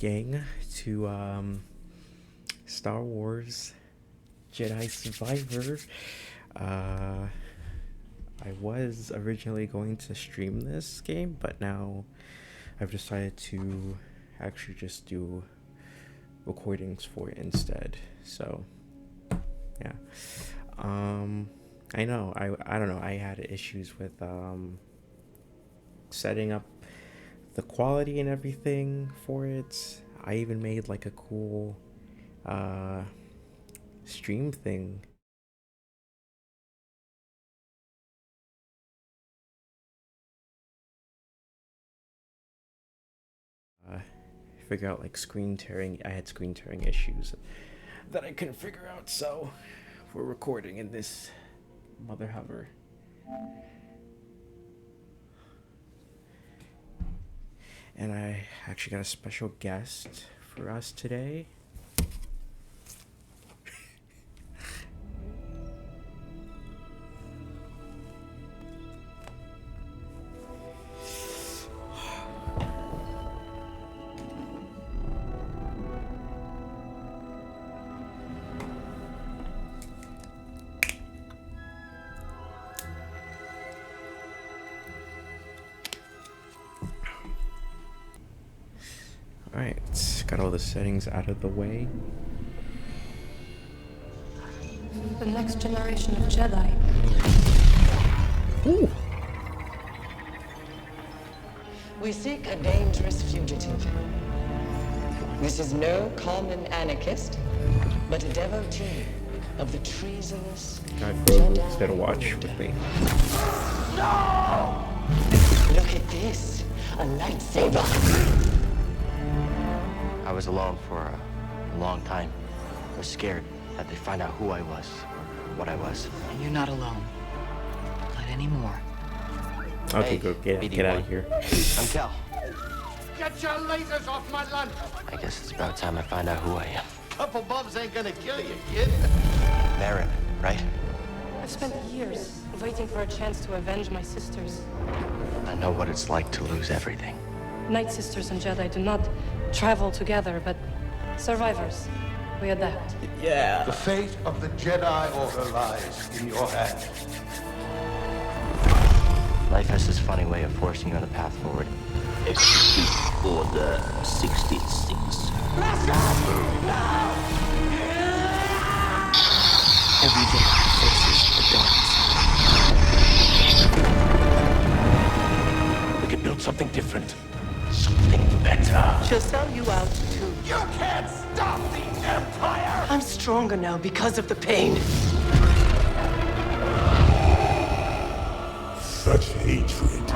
gang, to Star Wars Jedi Survivor. I was originally going to stream this game, but now I've decided to actually just do recordings for it instead. So yeah. I know I don't know, I had issues with setting up the quality and everything for it. I even made like a cool stream thing. Figure out like screen tearing. I had screen tearing issues that I couldn't figure out, so we're recording in this mother hover. And I actually got a special guest for us today. Alright, got all the settings out of the way. The next generation of Jedi. Ooh. We seek a dangerous fugitive. This is no common anarchist, but a devotee of the treasonous God, Grogu instead of watch with me. No! Look at this, a lightsaber. I was alone for a long time. I was scared that they'd find out who I was, or what I was. And you're not alone. Not anymore. Okay, Hey, go get out of here. I'm Cal. Get your lasers off my lunch! I guess it's about time I find out who I am. Couple bumps ain't gonna kill you, kid. Marin, right? I've spent years waiting for a chance to avenge my sisters. I know what it's like to lose everything. Night Sisters and Jedi do not travel together, but survivors. We adapt. Yeah. The fate of the Jedi Order lies in your hands. Life has this funny way of forcing you on the path forward. Execute Order 66. Every day faces the dark. We could build something different. Something better. She'll sell you out too. You can't stop the Empire! I'm stronger now because of the pain. Such hatred.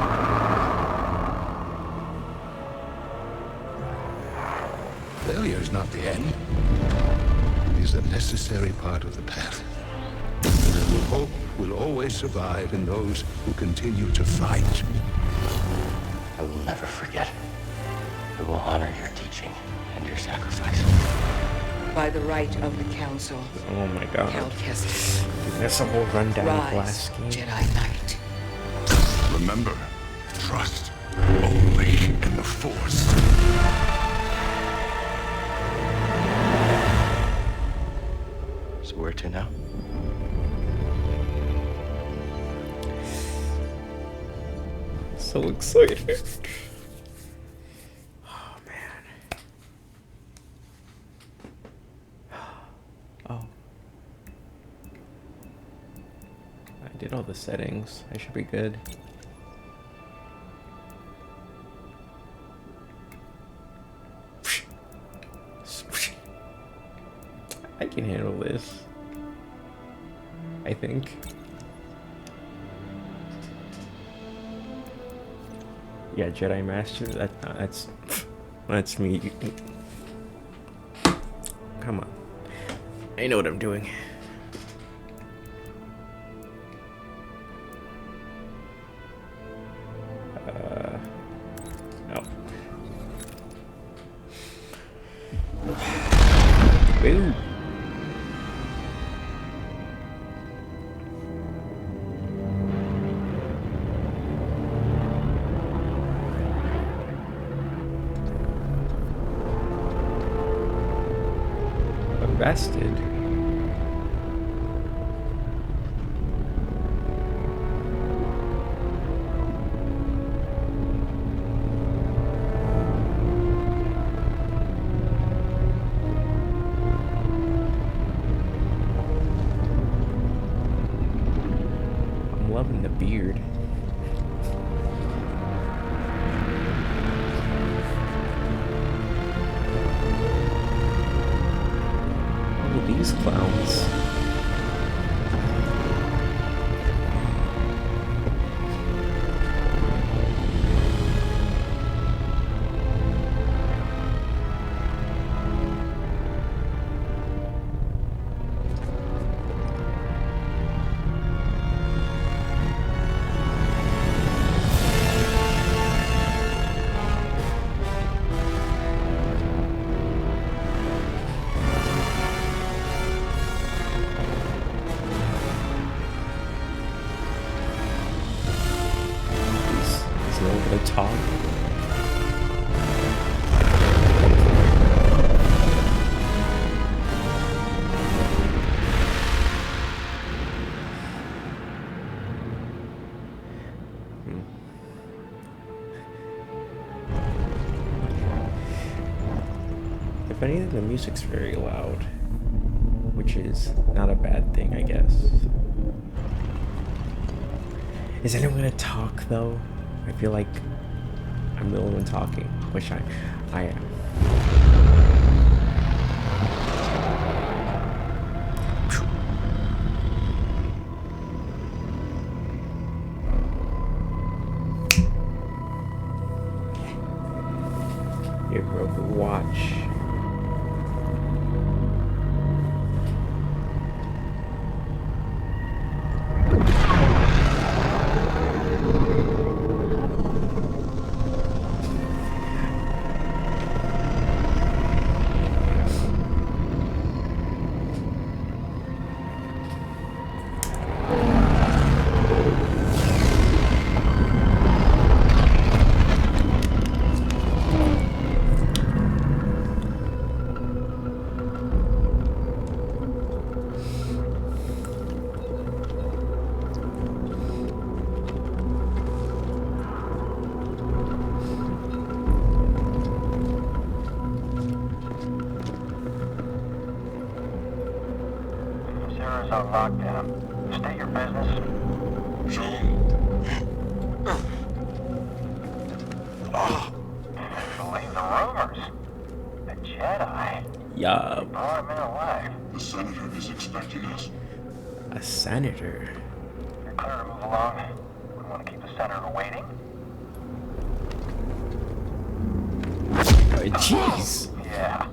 Failure is not the end. It is a necessary part of the path. And hope will always survive in those who continue to fight. I will never forget. I will honor your teaching and your sacrifice. By the right of the Council, Oh my god. Cal Kestis. That's a whole rundown of Rise, last game. Jedi Knight. Remember, trust only in the Force. So where to now? So excited. Oh man. Oh. I did all the settings. I should be good. I can handle this. I think. Yeah, Jedi Master. That's me. Come on. I know what I'm doing. No. Boom. invested. I'm loving the beard. Oh, these clowns. He's a little bit of talk. If anything, the music's very loud, which is not a bad thing, I guess. Is anyone gonna talk though? I feel like I'm the only one talking, which I am. Your broken watch. Sarah's on lockdown. State your business. Believe the rumors. The Jedi. Yeah, Brought him in alive. The Senator is expecting us. a senator. You're clear to move along. We want to keep the Senator waiting. Oh, jeez. Yeah.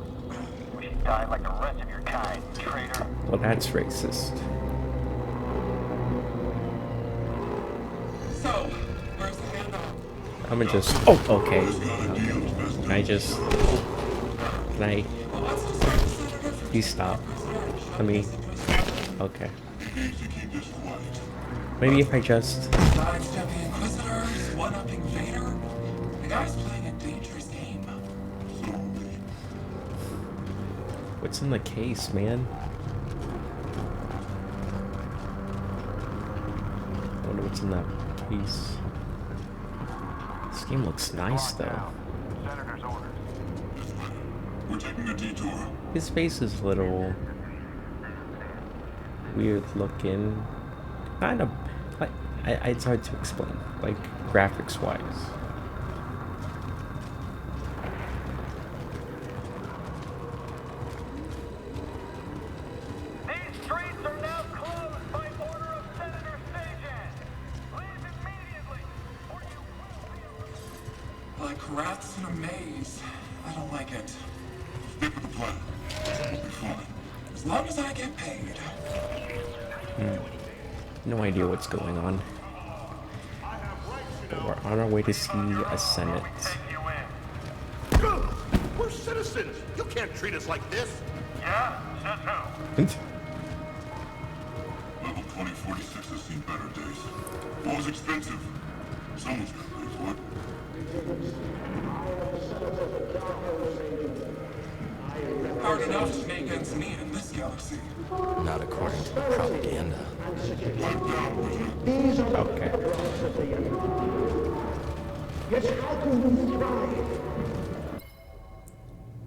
Wish you died like the rest of your kind, traitor. Well, that's racist. So, where's the handoff? I'm gonna just. Oh, okay. Can I just? Can I? Please stop. Let me. Okay. Maybe if I just. Sidestep the Inquisitor, one-upping Vader. The guy's playing a dangerous game. What's in the case, man? I wonder what's in that case. This game looks nice, though. Senator's orders. We're taking a detour. His face is a little weird looking. Kind of like it's hard to explain, like graphics wise. These streets are now closed by order of Senator Sajan. Leave immediately, or you will be arrested. Like rats in a maze. I don't like it. Stick with the plan. We'll be fine. As long as I get paid. No idea what's going on. But we're on our way to see a Senate. Take you in. We're citizens. You can't treat us like this. Yeah? Says who? Level 2046 has seen better days. War's expensive. Someone's gonna pay for it. Hard enough to make ends meet in this galaxy. Not according to the propaganda. Okay.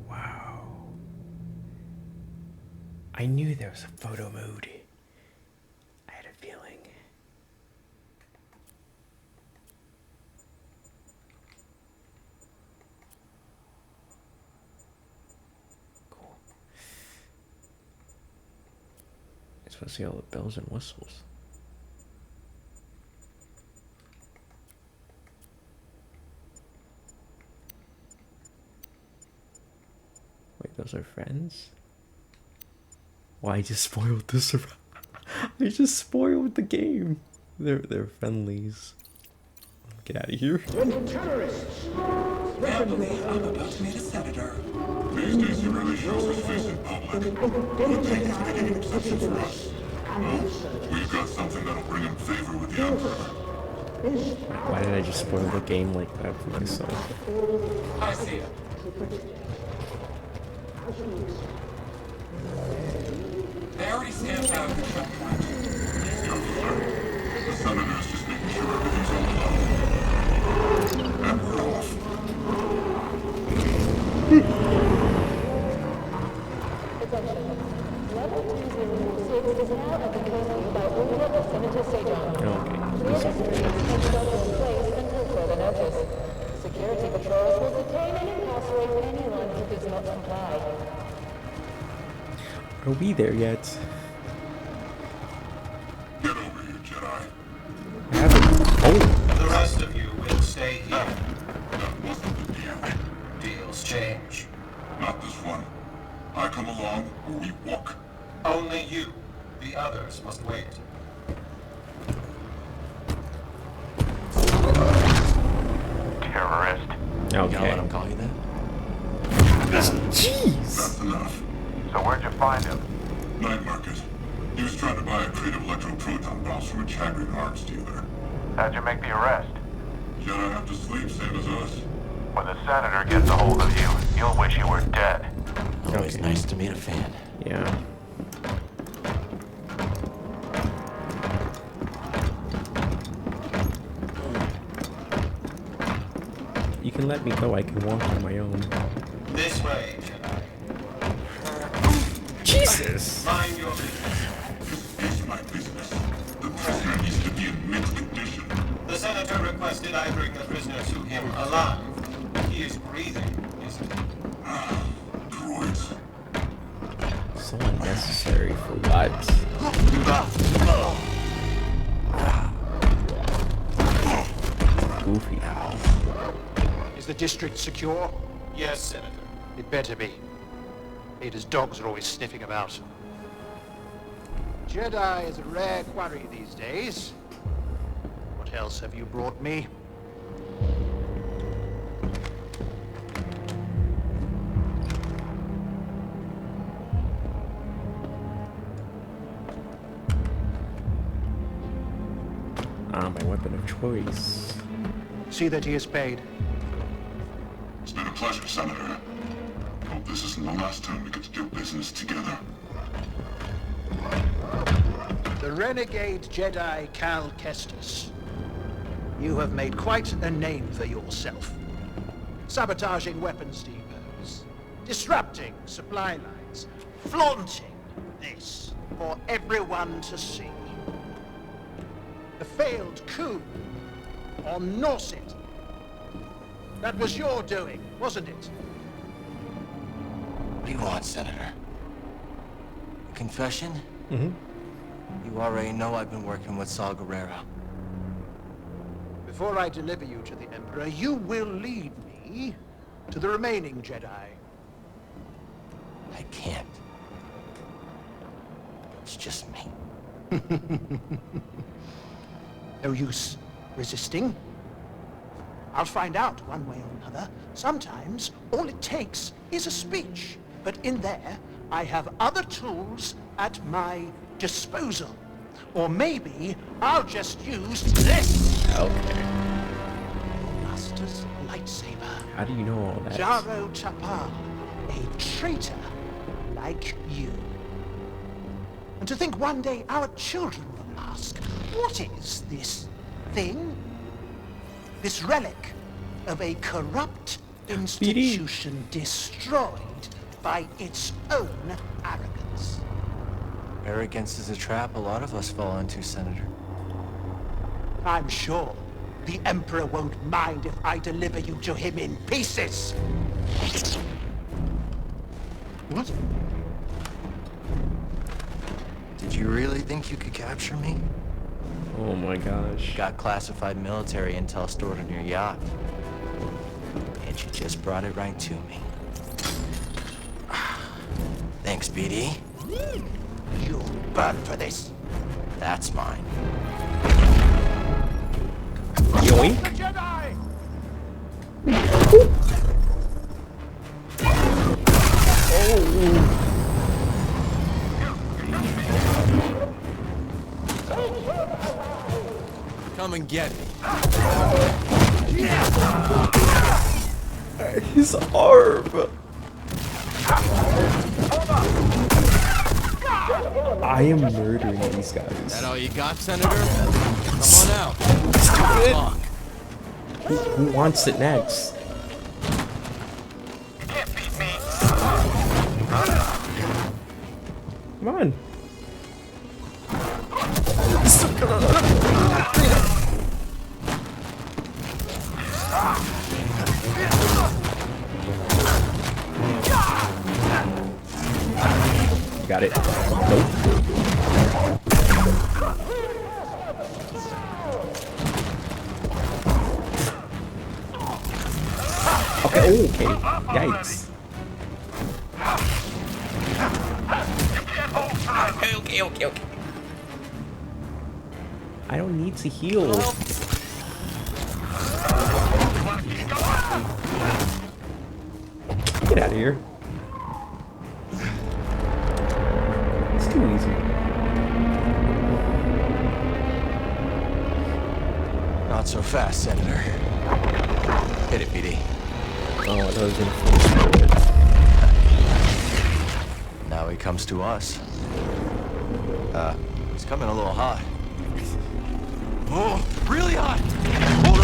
Wow. I knew there was a photo mode. I had a feeling. Cool. It's supposed to see all the bells and whistles. Wait, those are friends? Well, I just spoiled this. I just spoiled the game. They're friendlies. Get out of here. Can't believe I'm about to meet a senator. These days he rarely shows his face in public. But thank you for making an exception for us. Well, we've got something that'll bring him favor with the Emperor. Why did I just spoil the game like that for myself? I see it. They already stamped out the checkpoint. The Senator's just making sure everything's on level. And we're off. Level 206 is now at the coast by order of Senator Sajan. Okay. In place until further notice. Security patrols will detain and incarcerate anyone who does not comply. Are we there yet? Get over here, Jedi. I haven't. Oh! The rest of you will stay here. That wasn't the deal. Deals change. Not this one. I come along or we walk. Only you. The others must wait. Terrorist. You gonna Okay. let him call you that? Jeez! That's enough. So where'd you find him? Night market. He was trying to buy a crate of electroproton bombs from a Chagrin arms dealer. How'd you make the arrest? Jedi have to sleep, same as us. When the senator gets a hold of you, you'll wish you were dead. Always Okay. nice to meet a fan. Yeah. You can let me go, I can walk on my own. This way, Jedi. Jesus! Mind your business. This is my business. The prisoner needs to be in mint condition. The senator requested I bring the prisoner to him alive. He is breathing, isn't he? Droids. So unnecessary for what? Goofy now. Is the district secure? Yes, Senator. It better be. Ada's dogs are always sniffing about. Jedi is a rare quarry these days. What else have you brought me? Ah, my weapon of choice. See that he is paid. It's been a pleasure, Senator. Hope this isn't the last time we get to do business together. The renegade Jedi Cal Kestis. You have made quite a name for yourself. Sabotaging weapons depots, disrupting supply lines, flaunting this for everyone to see. The failed coup on Norset. That was your doing, wasn't it? What do you want, Senator? A confession? Mm-hmm. You already know I've been working with Saw Gerrera. Before I deliver you to the Emperor, you will lead me to the remaining Jedi. I can't. It's just me. No use resisting. I'll find out one way or another. Sometimes all it takes is a speech. But in there, I have other tools at my disposal. Or maybe I'll just use this. Okay. Master's lightsaber. How do you know all that? Jaro Tapal. a traitor like you. And to think one day our children will ask, what is this thing? This relic of a corrupt institution destroyed by its own arrogance. Arrogance is a trap a lot of us fall into, Senator. I'm sure the Emperor won't mind if I deliver you to him in pieces. What? Did you really think you could capture me? Oh my gosh. Got classified military intel stored on your yacht. And you just brought it right to me. Thanks, BD. You'll burn for this. That's mine. Yoink. The Jedi! Come and get me. His arm. I am murdering these guys. That all you got, Senator? Come on out. Let's talk. Who wants it next? You can't beat me. Come on. Got it. Nope. Okay, oh, okay. Yikes. Okay. I don't need to heal. Get out of here. It's too easy. Not so fast, Senator. Hit it, BD. Oh, that was gonna. Now he comes to us. It's coming a little hot. Oh, really hot! Hold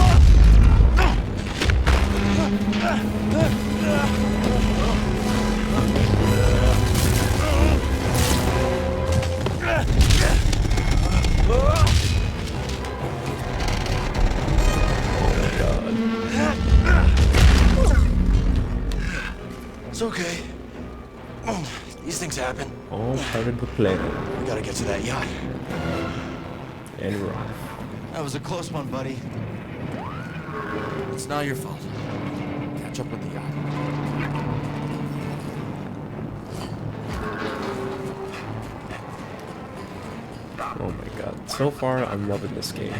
It's okay. These things happen. All part of the plan. We gotta get to that yacht. And we're off. That was a close one, buddy. It's not your fault. Catch up with the yacht. Oh my god. So far, I'm loving this game.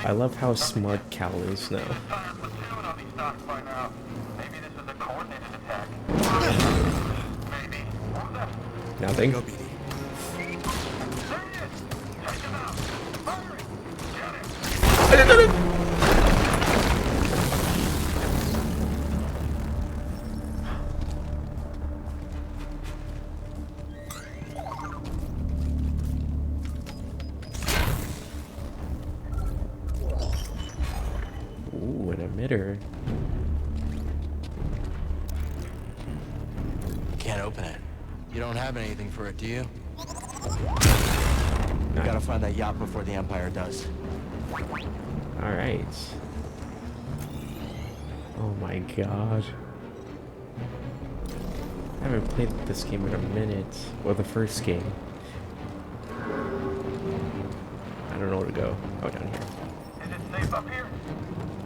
I love how smart Cal is now. Nothing. Ooh, an emitter. Can't open it. You don't have anything for it, do you? We gotta find that yacht before the Empire does. Alright. Oh my god. I haven't played this game in a minute. Or the first game. I don't know where to go. Oh, down here. Is it safe up here?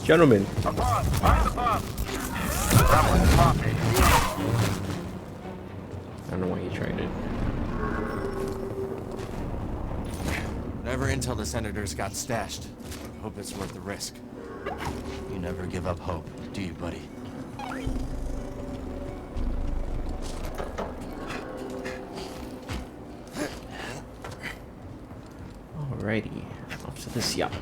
Gentlemen. Above! Find the bomb! That one's floppy. I don't know why you tried it. Whatever intel the Senators got stashed. Hope it's worth the risk. You never give up hope, do you, buddy? to this yacht.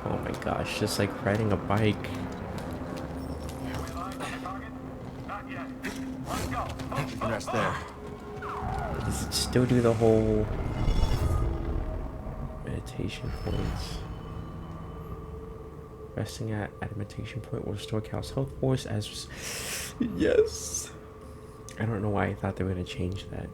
Oh my gosh, just like riding a bike. You can rest there. Does it still do the whole meditation points? Resting at a meditation point will restore Cal's health force as... Yes! I don't know why I thought they were going to change that.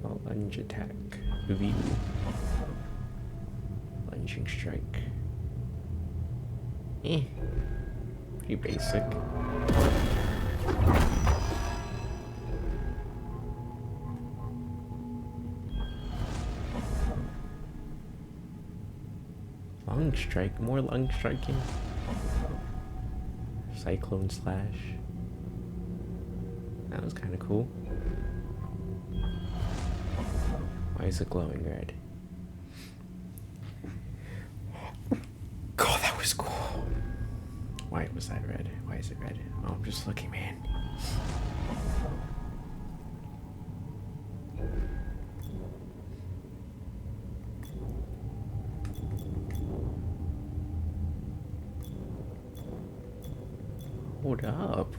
A lunge attack. V. Lunging strike. Pretty basic. Lung strike, more lung striking. Cyclone slash. That was kind of cool. Why is it glowing red? God, that was cool. Why was that red? Why is it red? Oh, I'm just looking, man. Hold up.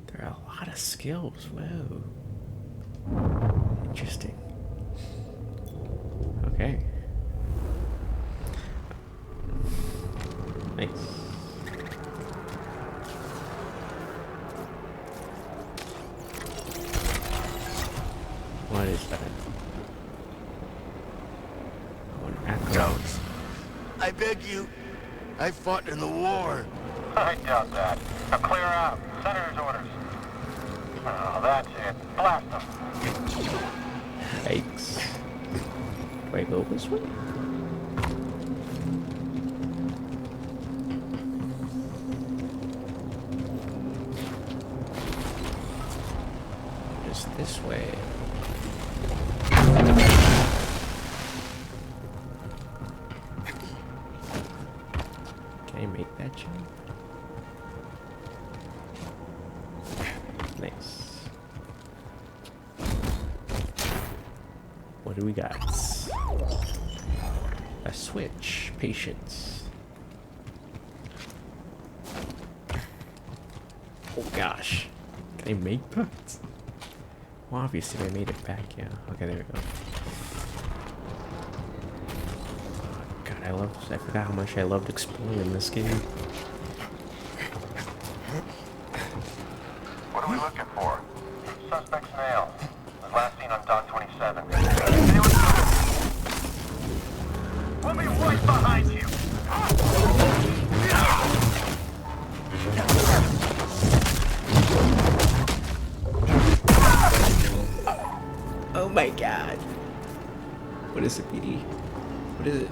There are a lot of skills. Whoa. Interesting. Okay. Nice. What is that? Oh, an echo. Jones, I beg you. I fought in the war. I doubt that. Now clear out. Senator's orders. Oh, that's it. Blast them. Yikes. Do I go this way? Just this way. Can I make that jump? Nice. What do we got? A switch. Patience. Oh gosh. Can I make that? Well, obviously I made it back, yeah. Okay, there we go. Oh, God, I forgot how much I loved exploring this game. What are we looking for? Suspect's male. Was last seen on Dock 27. We'll be right behind you. Oh my God. What is it, BD? What is it?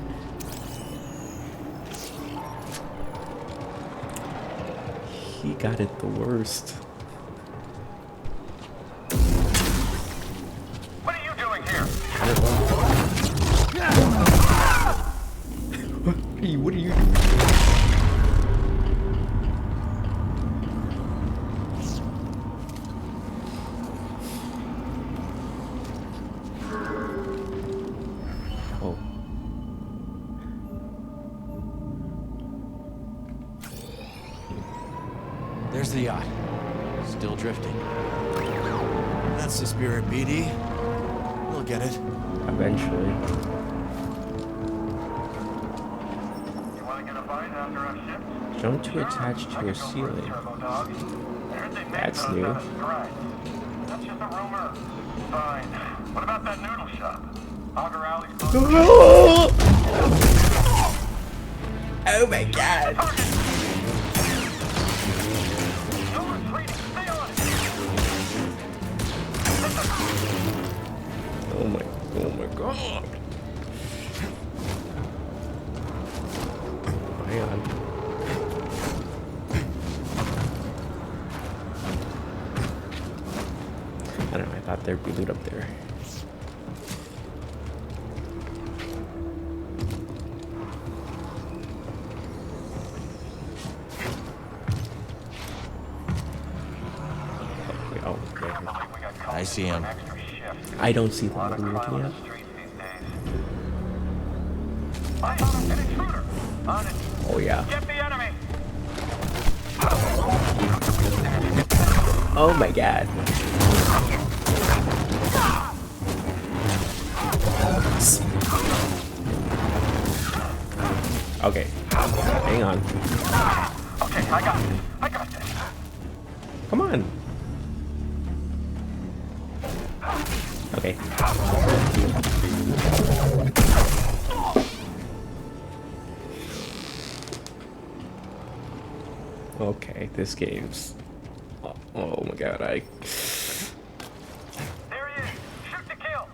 He got it the worst. What are you doing here? What are you doing? Oh. There's the yacht. Still drifting. That's the spirit, BD. We'll get it. Eventually. You want to get a bite after our shift? Jump to attach to a ceiling. That's new. That's just a rumor. Fine. What about that noodle shop? Auger Alley's Oh my God. No retreating. Stay on it. Oh my God. Hang on. there'd be loot up there. Oh, okay. I see him. I don't see them loot yet. Oh yeah. Oh my god. Okay. Hang on. Okay, I got this. Come on. Okay. Okay, this game's... Oh my god, There he is! Shoot to kill!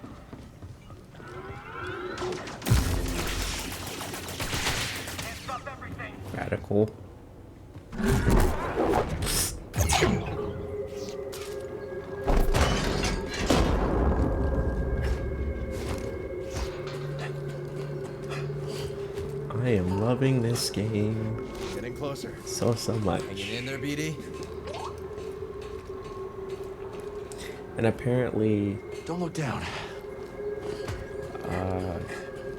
Can't stop everything! Radical. I am loving this game Getting closer. so much. Hanging in there, BD? And apparently, Don't look down.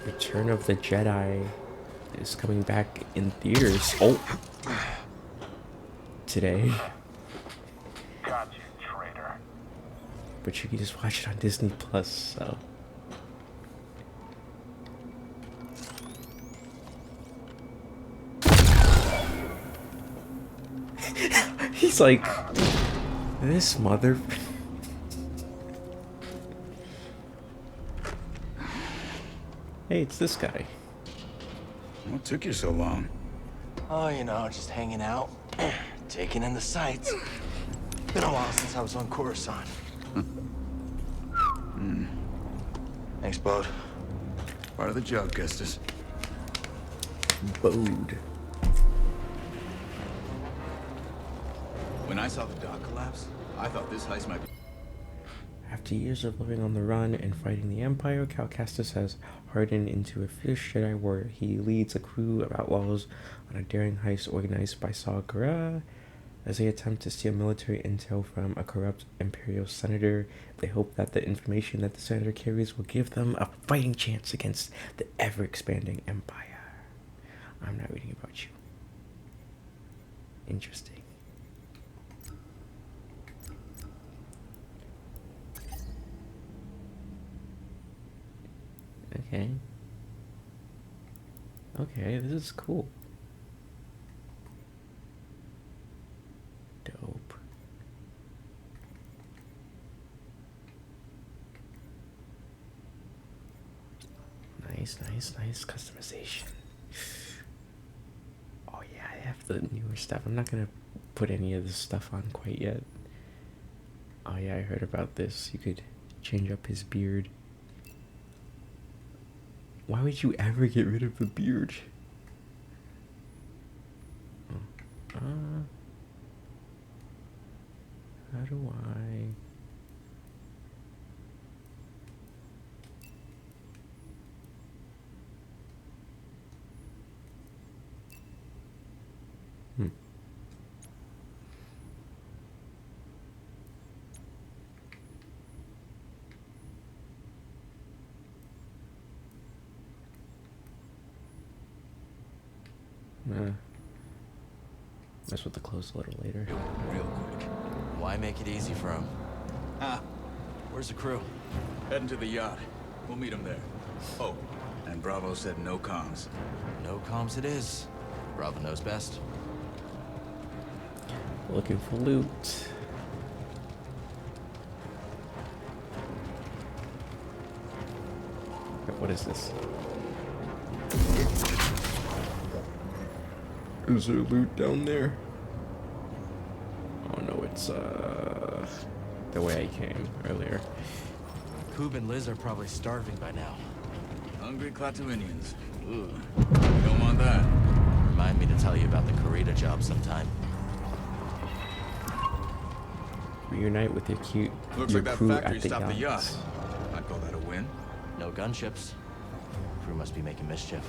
Return of the Jedi is coming back in theaters. Oh, today. Got you, traitor. But you can just watch it on Disney Plus. So. He's like, this mother. Hey, it's this guy. What took you so long? Oh, you know, just hanging out. Taking in the sights. Been a while since I was on Coruscant. Thanks, Bode. Part of the job, Kestis. Bode. When I saw the dock collapse, I thought this heist might be... After years of living on the run and fighting the Empire, Cal Kestis has hardened into a fierce Jedi warrior. He leads a crew of outlaws on a daring heist organized by Saw Gerrera. As they attempt to steal military intel from a corrupt Imperial senator, they hope that the information that the senator carries will give them a fighting chance against the ever-expanding Empire. I'm not reading about you. Interesting. Okay. Okay, this is cool. Dope. Nice customization. Oh yeah, I have the newer stuff. I'm not gonna put any of this stuff on quite yet. Oh yeah, I heard about this. You could change up his beard. Why would you ever get rid of the beard? Oh. How do I... Mess with the clothes a little later. Real quick. Why make it easy for him? Where's the crew? Heading to the yacht. We'll meet him there. Oh, and Bravo said no comms. No comms it is. Bravo knows best. Looking for loot. What is this? Is there loot down there? Oh no, it's the way I came earlier. Coob and Liz are probably starving by now. Hungry Klatooinians. Ugh. We don't want that. Remind me to tell you about the Karita job sometime. Reunite with your Looks your like that crew factory at the stopped the yacht. yachts. I'd call that a win. No gunships. Crew must be making mischief.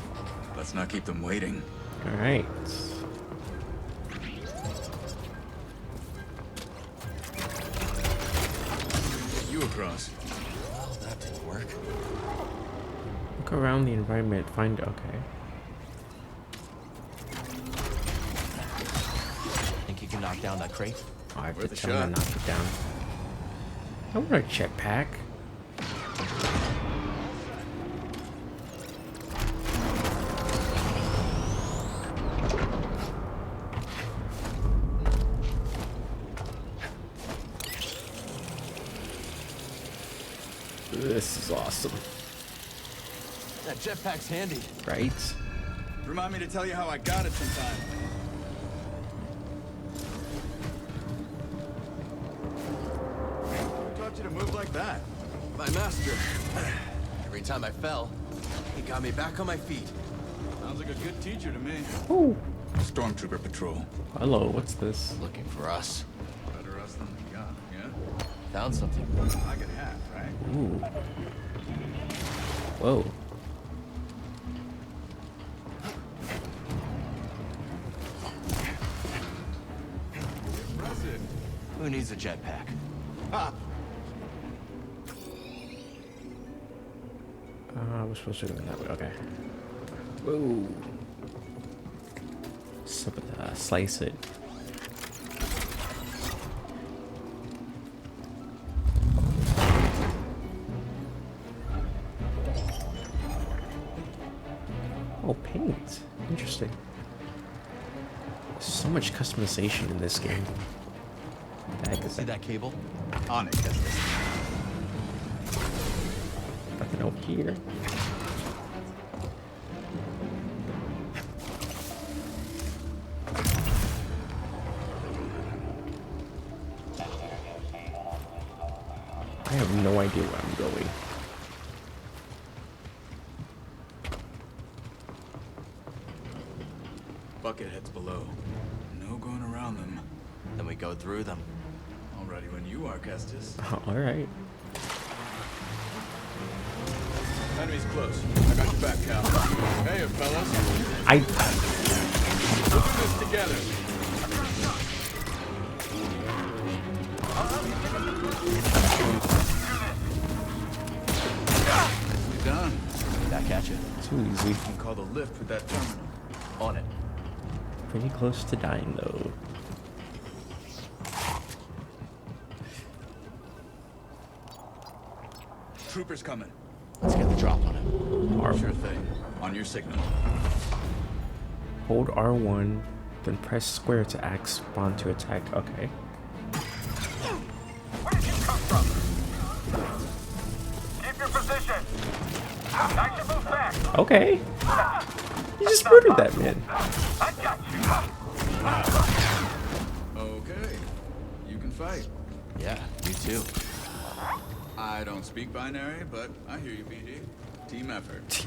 Let's not keep them waiting. All right. Get you across. Well, that didn't work. Look around the environment. Find okay. Think you can knock down that crate? Oh, I have Worth to a tell him to shot. knock it down. I want a jetpack. This is awesome, That jetpack's handy. right? Remind me to tell you how I got it sometime. Who taught you to move like that? My master. Every time I fell, he got me back on my feet. Sounds like a good teacher to me. Oh, Stormtrooper patrol. hello. What's this? Looking for us. Better us than the gun, yeah? Found something. I get half, right? Ooh. Whoa. Impressive. Who needs a jetpack? Ha! We're supposed to go that way. Okay. Whoa. Slice it. Oh, paint. Interesting. So much customization in this game. What the heck is See that cable? On it, Kestis. Nothing over here. I have no idea where I'm going. Bucketheads below. No going around them. Then we go through them. All ready when you are, Kestis. All right. Enemy's close. I got your back, Cal. Hey, fellas. We'll do this together. Nicely done. Back at you. Too easy. You can call the lift with that terminal. On it. Pretty close to dying though. Troopers coming. Let's get the drop on him. Sure thing. On your signal. Hold R1, then press square to act spawn to attack. Okay. Where did you come from? Keep your position. I should move back. Okay. You just murdered that man. I got you. Okay. You can fight. Yeah, you too. I don't speak binary, but I hear you, BD. Team effort.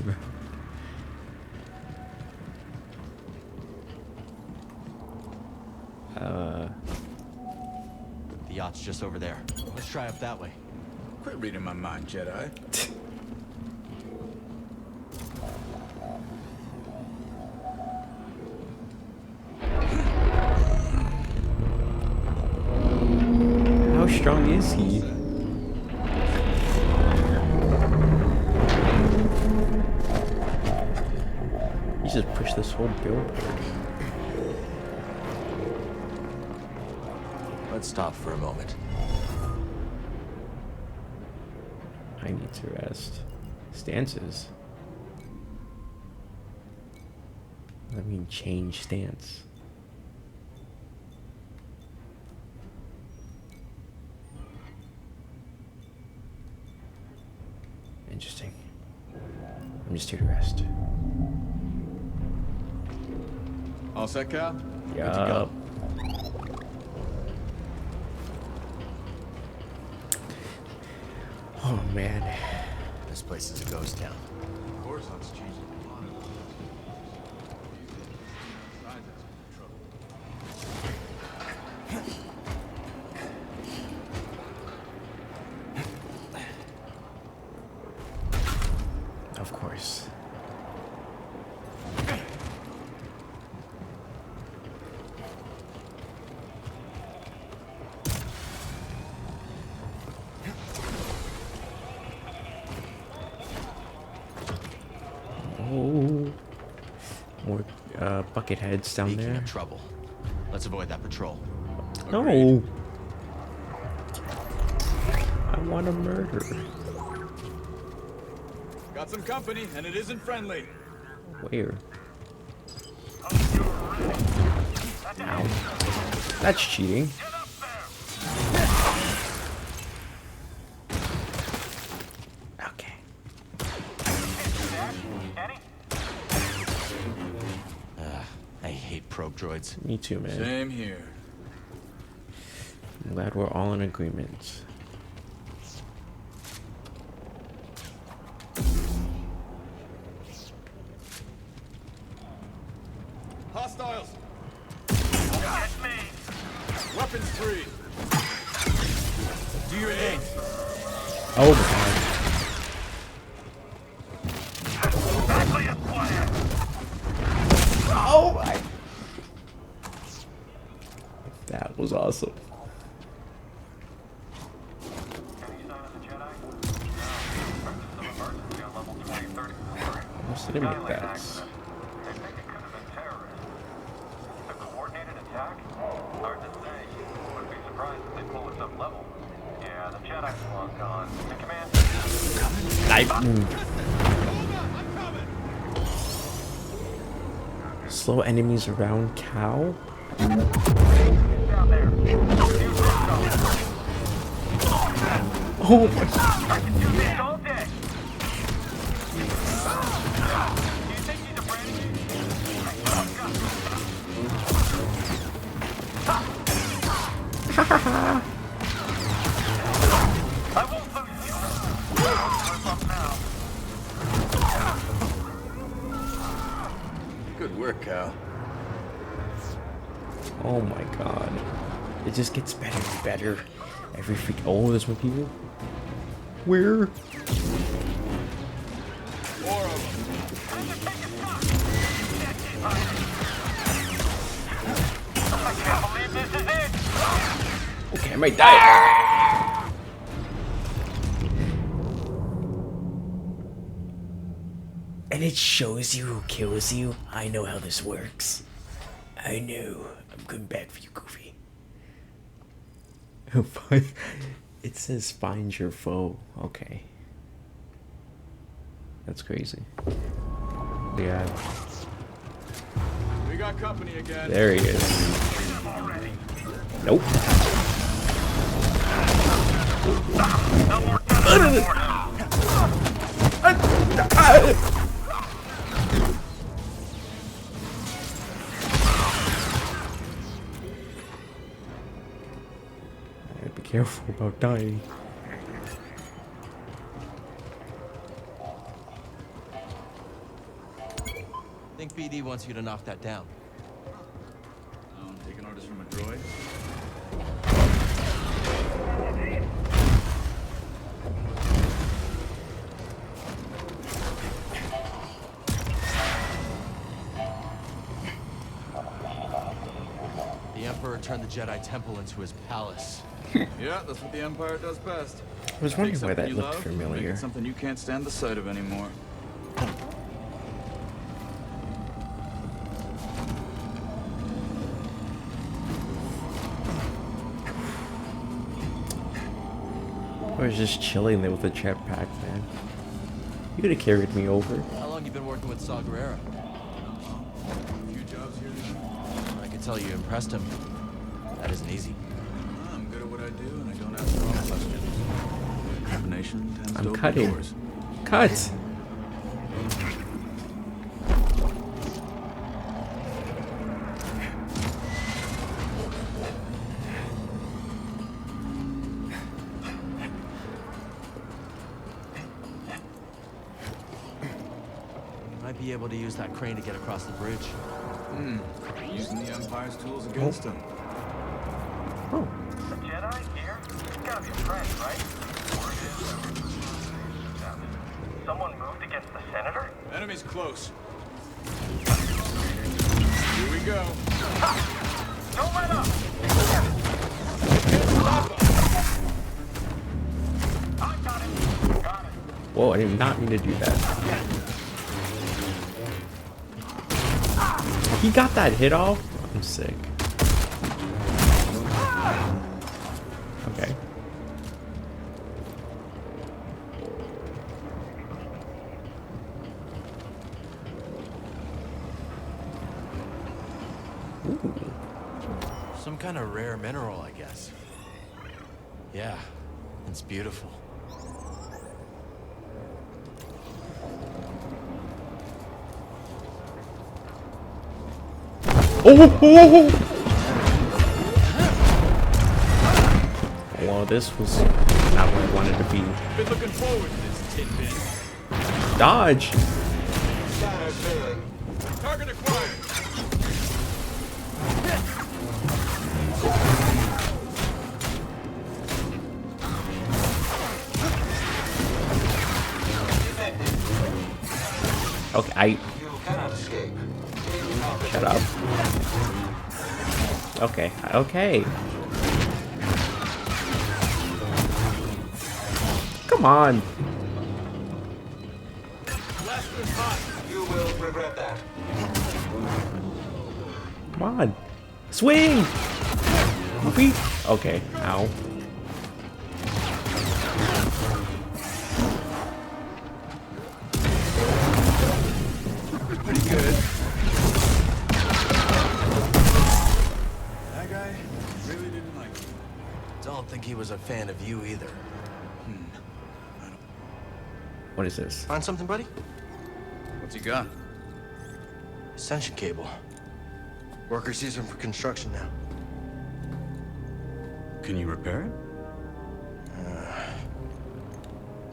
The yacht's just over there. Let's try up that way. Quit reading my mind, Jedi. How strong is he? He just pushed this whole billboard. Let's stop for a moment. I need to rest. Stances. I mean, change stance. Interesting. I'm just here to rest. All set, Cal? Good to go. Oh man. This place is a ghost town. Coruscant's changing a lot of Of course. Oh, more bucket heads down Speaking there. of trouble, let's avoid that patrol. No. I want to murder. Got some company, and it isn't friendly. Where? Ow. That's cheating. Okay. I hate probe droids. Me too, man. Same here. I'm glad we're all in agreement. Hostiles! Get me! Weapons free! Do your aim! Oh my god. Exactly as planned! Oh my. That was awesome. Any sign of the Jedi? No. Emergency of emergency on level 2034. Must have Skylight that. accident. They think it could have been terrorists. A coordinated attack? Hard to say. Wouldn't be surprised if they pull us up level. Yeah, the Jedi's long gone. The command... Slow enemies around cow? Down there. Oh my. I can do this all day. Do you think he's a friend? I won't lose you. Slip up now. Good work, Cal. Oh my god. It just gets better and better. Every freak. Oh, there's more people? Where? Four of them. I can't believe this is it. Okay, I might die. And it shows you who kills you. I know how this works. I know. I'm coming back for you, Goofy. It says find your foe. Okay. That's crazy. Yeah. We got company again. There he is. Nope. Be careful about dying. I think BD wants you to knock that down. Oh, I'm taking orders from a droid. The Emperor turned the Jedi Temple into his palace. Yeah, that's what the Empire does best. I was wondering Take why something that you looked love, make familiar. it something you can't stand the sight of anymore. I was just chilling there with a jetpack, man. You could have carried me over. How long you been working with Saw Gerrera? A few jobs here and there. I can tell you impressed him. That isn't easy. I'm good at what I do, and I don't ask the wrong questions. Combination tends to I'm open cutting. doors. Cut! Might be able to use that crane to get across the bridge. Using the Empire's tools against him. Oh. The Jedi here? It's gotta be a friend, right? Or it is. Someone moved against the Senate? Enemies close. Here we go. Don't let up! I got it! Got it! Whoa, I did not mean to do that. He got that hit off? I'm sick. Okay. Ooh. Some kind of rare mineral, I guess. Yeah, it's beautiful. Oh! Well, this was not what I wanted to be. Been looking forward to this tidbit. Dodge! Target acquired. Okay, shut up. Okay, okay. Come on. Blaster's hot. You will regret that. Come on. Swing! Goofy. Okay, ow. Pretty good. That guy really didn't like me. Don't think he was a fan of you either. What is this? Find something, buddy? What's he got? Ascension cable. Workers use them for construction now. Can you repair it?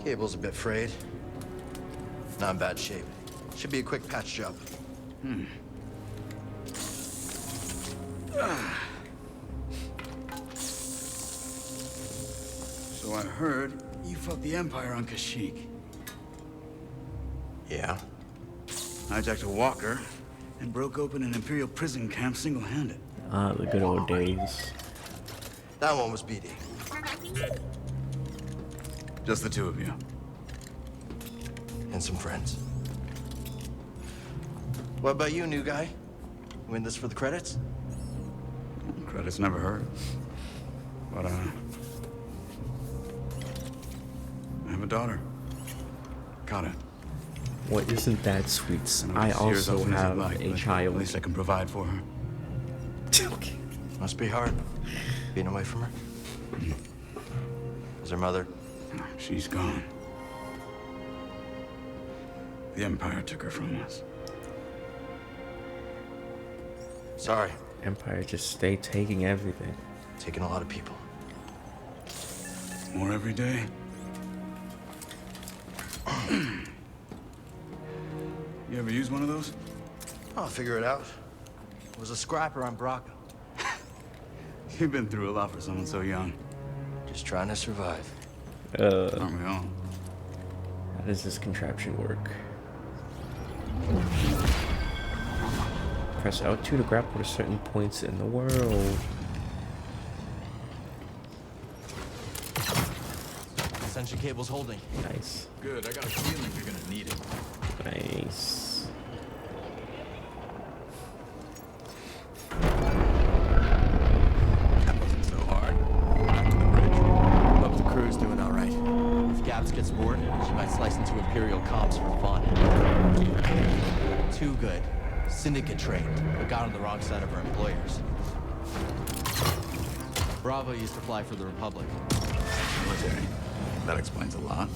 Cable's a bit frayed. Not in bad shape. Should be a quick patch job. So I heard you fought the Empire on Kashyyyk. Yeah? Hijacked a walker and broke open an Imperial prison camp single-handed. Ah, the good old days. That one was BD. Just the two of you. And some friends. What about you, new guy? You in this for the credits? Credits never hurt. But, I have a daughter. Got it. What isn't that sweet? And I I'll see her as also often as I'd have like, a but child. At least I can provide for her. Must be hard, being away from her. Is her mother? She's gone. The Empire took her from us. Sorry. Empire just stay taking everything. Taking a lot of people. More every day. You ever use one of those? I'll figure it out. It was a scrapper on Braca. You've been through a lot for someone so young. Just trying to survive. Aren't we all? How does this contraption work? Press L2 to grapple to certain points in the world. Ascension cable's holding. Nice. Good, I got a feeling you're gonna need it. Nice. So hard. Hope the crew's doing all right. If Gabs gets bored, she might slice into Imperial comps for fun. Too good. Syndicate trained, but got on the wrong side of her employers. Bravo used to fly for the Republic. Military. That explains a lot.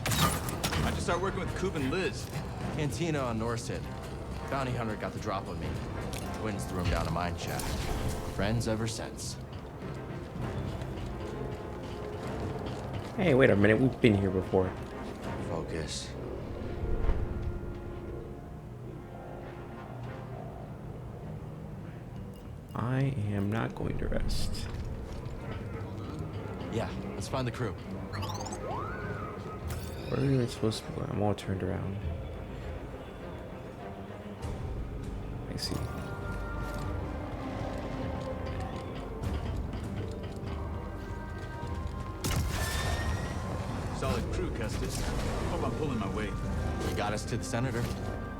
How'd you start working with Coop and Liz? Cantina on Norsehead. Bounty hunter got the drop on me. Twins threw him down a mine shaft. Friends ever since. Hey, wait a minute. We've been here before. Focus. I am not going to rest. Yeah, let's find the crew. Where are we supposed to be going? I'm all turned around. see. Solid crew, Custis. Hope I'm pulling my weight. You got us to the senator.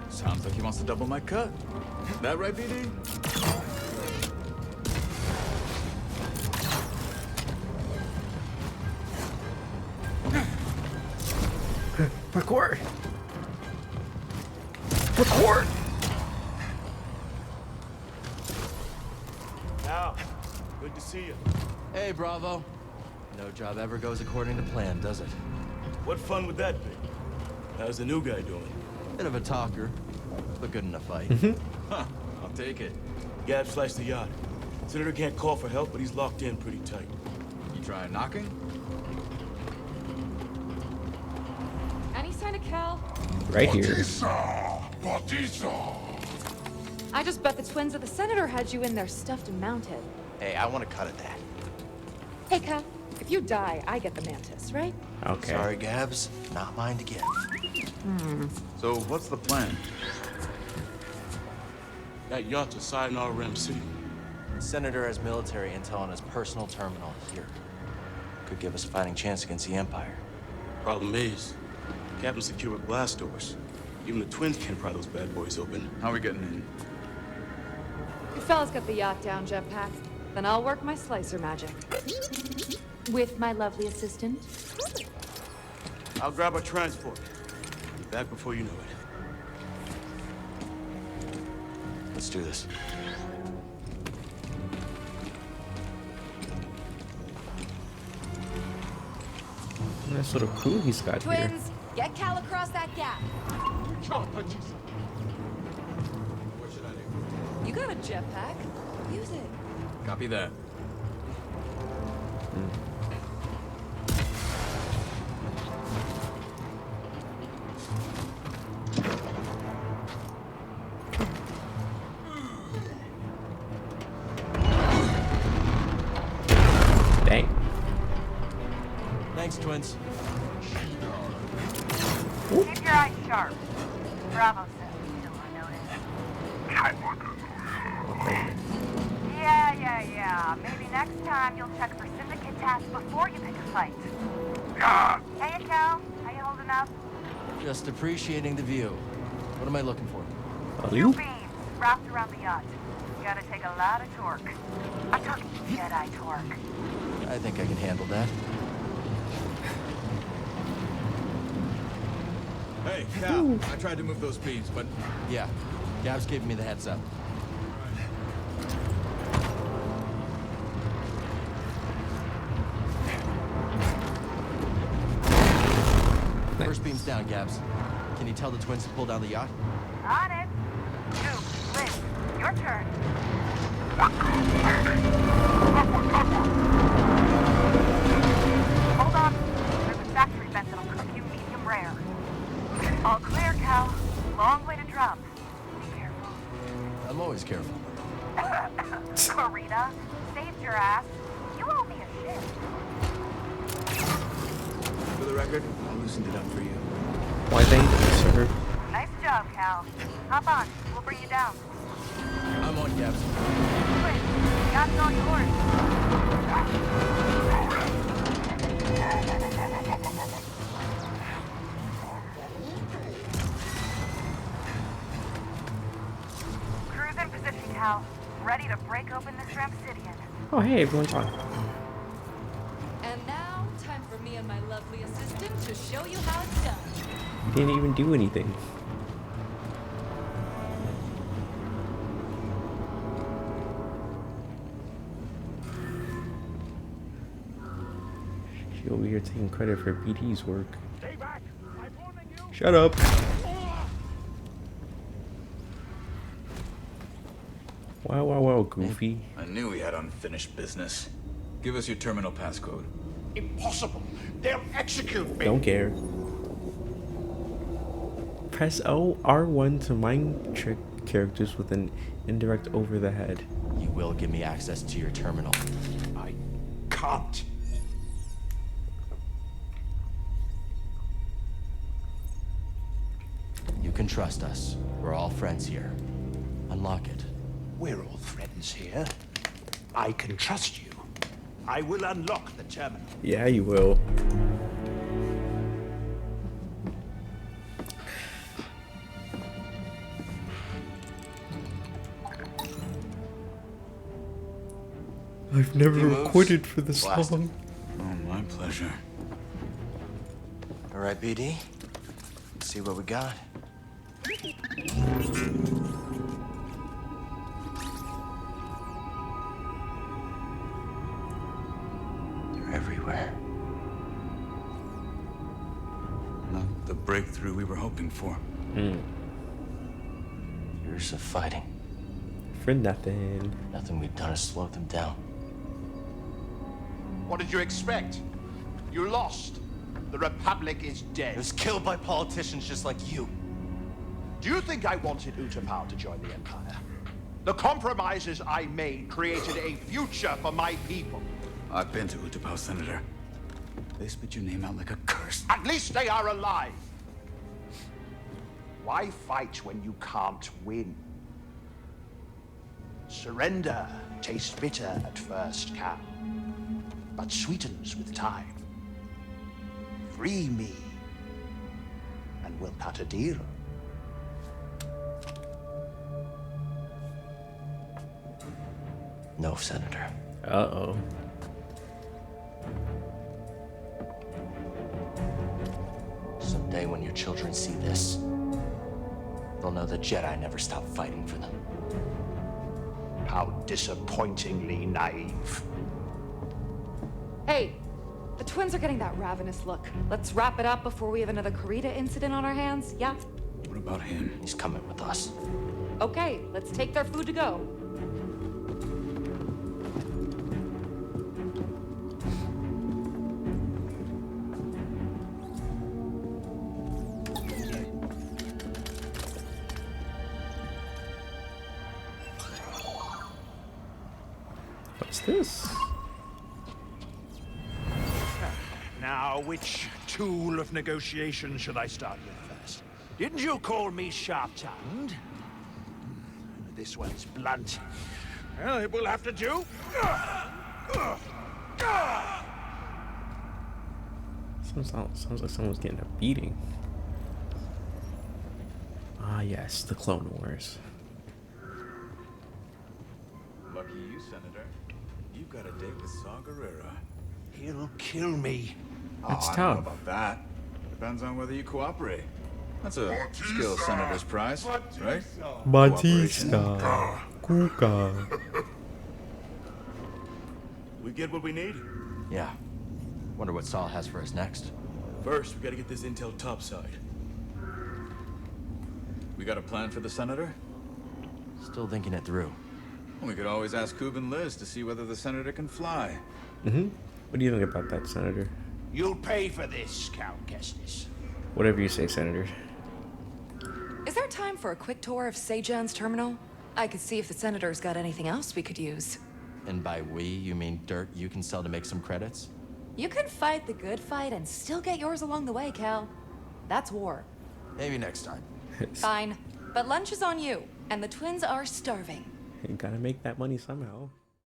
Sounds like he wants to double my cut. That right, BD? Parkour! Parkour! Al, good to see you. Hey, Bravo. No job ever goes according to plan, does it? What fun would that be? How's the new guy doing? Bit of a talker, but good in a fight. Huh, I'll take it. Gab sliced the yacht. Senator can't call for help, but he's locked in pretty tight. You try knocking? Any sign of Cal? Right here. I just bet the twins of the Senator had you in there stuffed and mounted. Hey, I want to cut at that. Hey, Cal, if you die, I get the mantis, right? Okay. Sorry, Gabs. Not mine to give. So, what's the plan? That yacht's a Sayonara Rim City. The Senator has military intel on his personal terminal here. Could give us a fighting chance against the Empire. Problem is, Captain secure with blast doors. Even the twins can't pry those bad boys open. How are we getting in? You fellas got the yacht down, Jetpack. Then I'll work my slicer magic. With my lovely assistant. I'll grab our transport. Be back before you know it. Let's do this. Nice little crew he's got here. Twins, get Cal across that gap. What should I do? You got a jetpack. Use it. Copy that. Dang. Thanks, twins. Keep your eyes sharp. Bravo says we still unnoticed. Yeah. Maybe next time you'll check for syndicate tasks before you pick a fight. Hey, Cal. How you holding up? Just appreciating the view. What am I looking for? Two beams wrapped around the yacht. You gotta take a lot of torque. I'm talking Jedi torque. I think I can handle that. Hey, Cal, I tried to move those beams, but... Yeah, Gab's giving me the heads up. First beam's down, Gabs. Can you tell the twins to pull down the yacht? On it. Goop, Liz, your turn. Hold on. There's a factory vent that'll cook you medium rare. All clear, Cal. Long way to drop. Be careful. I'm always careful. Clarita, saved your ass. You owe me a shit. For the record, I loosened it up for you. Why thank you, sir. Nice job, Cal. Hop on. We'll bring you down. I'm on, Gabs. Quick. Yacht's all yours. Cruise in position, Cal. Ready to break open this Ramsidian. Oh, hey, everyone's on. And now, time for me and my lovely assistant to show you how it's done. You didn't even do anything. She over here taking credit for BD's work. Stay back. I'm warning you. Shut up. Wow, Goofy. I knew we had unfinished business. Give us your terminal passcode. Impossible. They'll execute me. Don't care. Press R1 to mind trick characters with an indirect over the head. You will give me access to your terminal. I can't. You can trust us. We're all friends here. Unlock it. We're all friends here. I can trust you. I will unlock the terminal. Yeah, you will. I've never recorded for this song. Oh, my pleasure. All right, BD. Let's see what we got. They're everywhere. Not the breakthrough we were hoping for. Years of fighting. For nothing. Nothing we've done has slowed them down. What did you expect? You lost. The Republic is dead. It was killed by politicians just like you. Do you think I wanted Utapau to join the Empire? The compromises I made created a future for my people. I've been to Utapau, Senator. They spit your name out like a curse. At least they are alive. Why fight when you can't win? Surrender tastes bitter at first, Cal, but sweetens with time. Free me, and we'll cut a deal. No, Senator. Uh-oh. Someday when your children see this, they'll know the Jedi never stopped fighting for them. How disappointingly naive. Hey, the twins are getting that ravenous look. Let's wrap it up before we have another Karita incident on our hands, yeah? What about him? He's coming with us. Okay, let's take their food to go. What's this? Now, which tool of negotiation should I start with first? Didn't you call me sharp-tongued? This one's blunt. Well, it will have to do. Sounds like someone's getting a beating. Ah, yes, the Clone Wars. Lucky you, Senator. You've got a date with Saw Gerrera. He'll kill me. That's I tough. don't know about that. Depends on whether you cooperate. That's a skill Senator's prize, right? Batista. Kuka. We get what we need? Yeah. Wonder what Saul has for us next. First, we gotta get this intel topside. We got a plan for the Senator? Still thinking it through. We could always ask Coob and Liz to see whether the Senator can fly. Mm-hmm. What do you think about that, Senator? You'll pay for this, Count Kestis. Whatever you say, Senator. Is there time for a quick tour of Sejan's terminal? I could see if the Senator's got anything else we could use. And by we, you mean dirt you can sell to make some credits? You can fight the good fight and still get yours along the way, Cal. That's war. Maybe next time. Fine. But lunch is on you, and the twins are starving. You gotta make that money somehow.